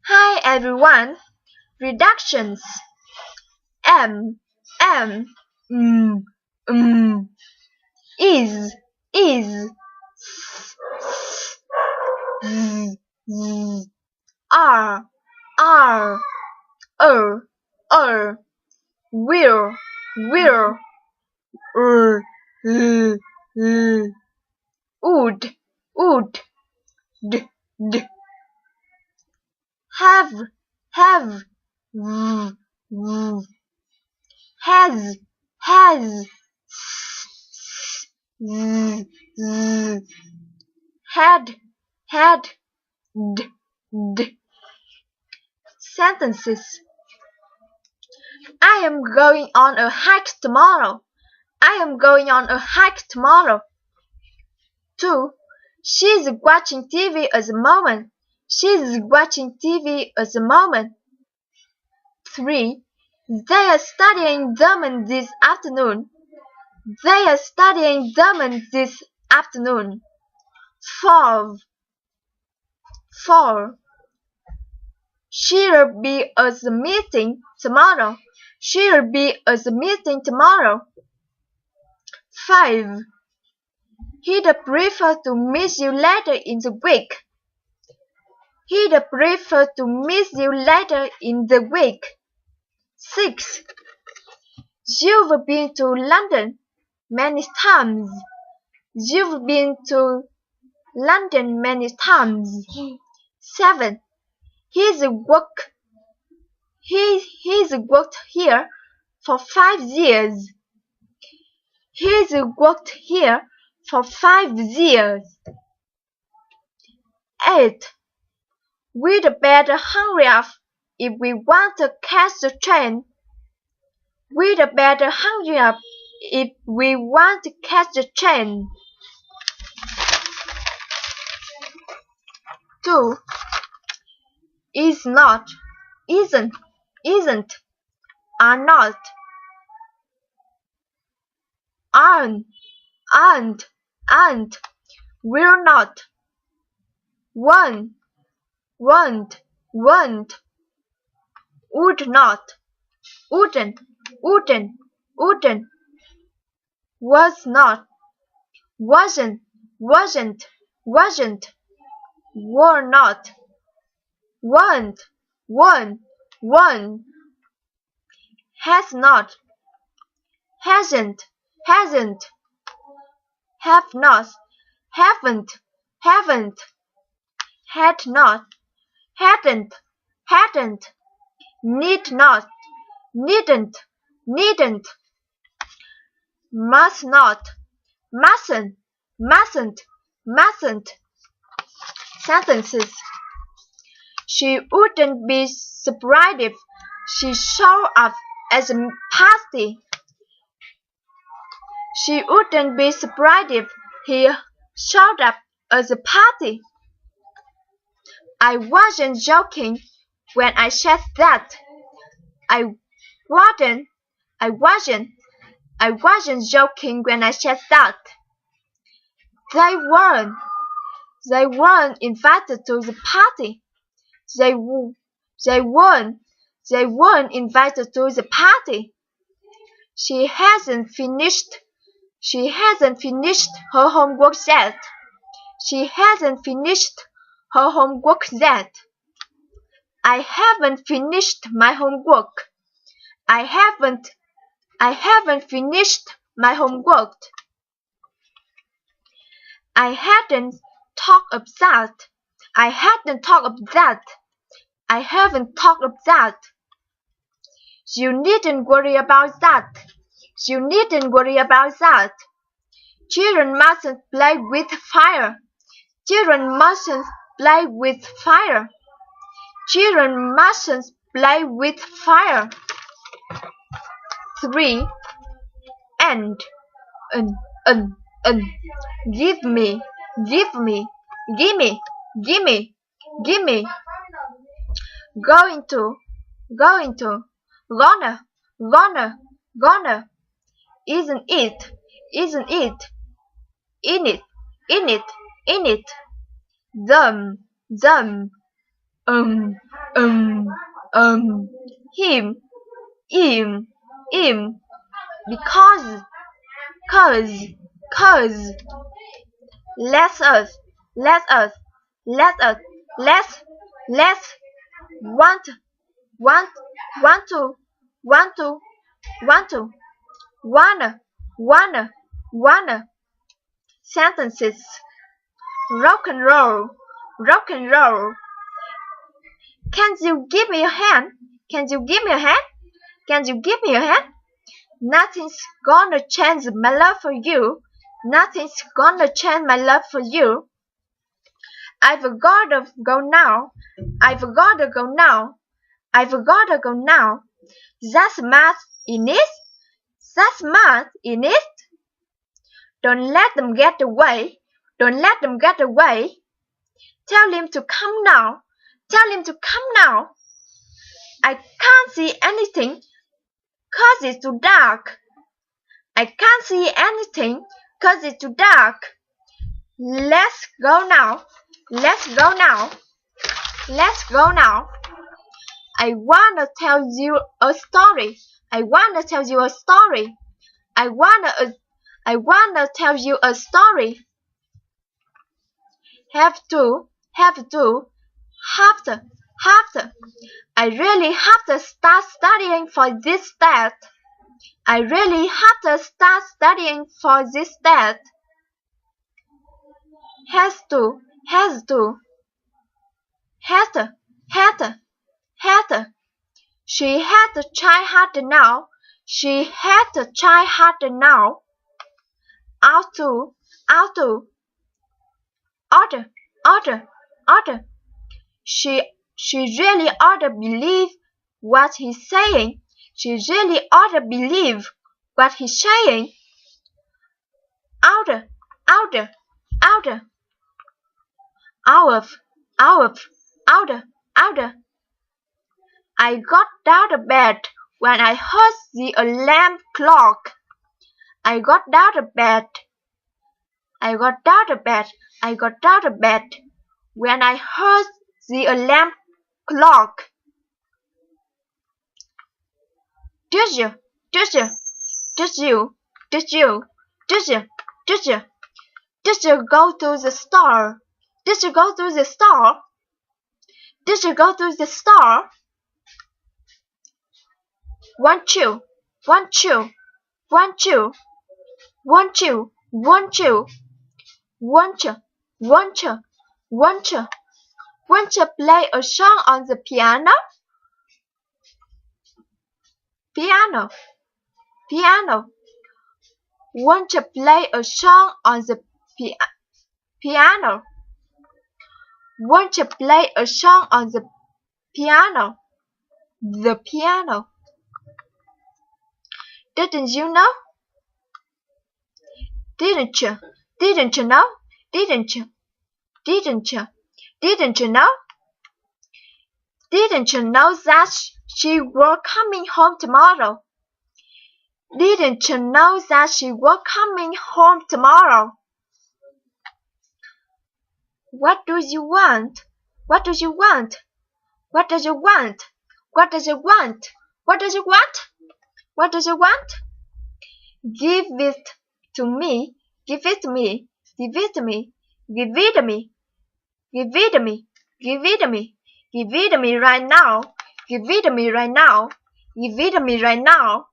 Hi everyone. Reductions. M, M, m, m, is, z, z, r, will, l, would, d, have, v, has, z, had, d. Sentences. I am going on a hike tomorrow. I am going on a hike tomorrow. 2. She is watching TV at the moment. She is watching TV at the moment. 3. They are studying German this afternoon. They are studying German this afternoon. 4. She'll be at the meeting tomorrow. She'll be at the meeting tomorrow. 5. He'd prefer to meet you later in the week. He'd prefer to meet you later in the week. 6. You've been to London many times. You've been to London many times. 7. He's worked here for 5 years. He's worked here for 5 years. 8. We'd better hurry up if we want to catch the train. We'd better hurry up if we want to catch the train. 2. Is not, isn't, are not, aren't, will not, won't, would not, wouldn't, was not, wasn't, were not, won't, has not, hasn't, have not, haven't, had not, hadn't, need not, needn't, must not, mustn't. Sentences. She wouldn't be surprised if she showed up at the party. She wouldn't be surprised if he showed up at the party. I wasn't joking when I said that. I wasn't joking when I said that. They weren't invited to the party. They weren't invited to the party. She hasn't finished her homework yet. She hasn't finished her homework yet. I haven't finished my homework. I haven't finished my homework. I hadn't talked of that. I haven't talked of that. You needn't worry about that. Children mustn't play with fire. Children mustn't play with fire. 3. And give me, going to, gonna, isn't it, in it, them, him, him, because, cause, let us, want to, wanna, sentences, rock and roll, can you give me a hand, nothing's gonna change my love for you, I've gotta go now, that's math in it, don't let them get away, tell him to come now, I can't see anything, 'cause it's too dark, let's go now, I wanna tell you a story, I wanna tell you a story, have to, I really have to start studying for this test, has to, she had to try harder now, ought to, order, she really ought to believe what he's saying, outer, I got out of bed when I heard the alarm clock. I got out of bed when I heard the alarm clock. Did you go to the store? Won't you play a song on the piano? Won't you play a song on the piano? Won't you play a song on the piano? The piano. Didn't you know? Didn't you know? Didn't you know? Didn't you know that she was coming home tomorrow? Didn't you know that she was coming home tomorrow? What do you want? What does you want? What does you want? What does you want? What does you want? What does you want? Give it to me. Give it to me. Give it to me. Give it to me. Give it to me. Give it to me. Give it to me right now. Give it to me right now. Give it to me right now.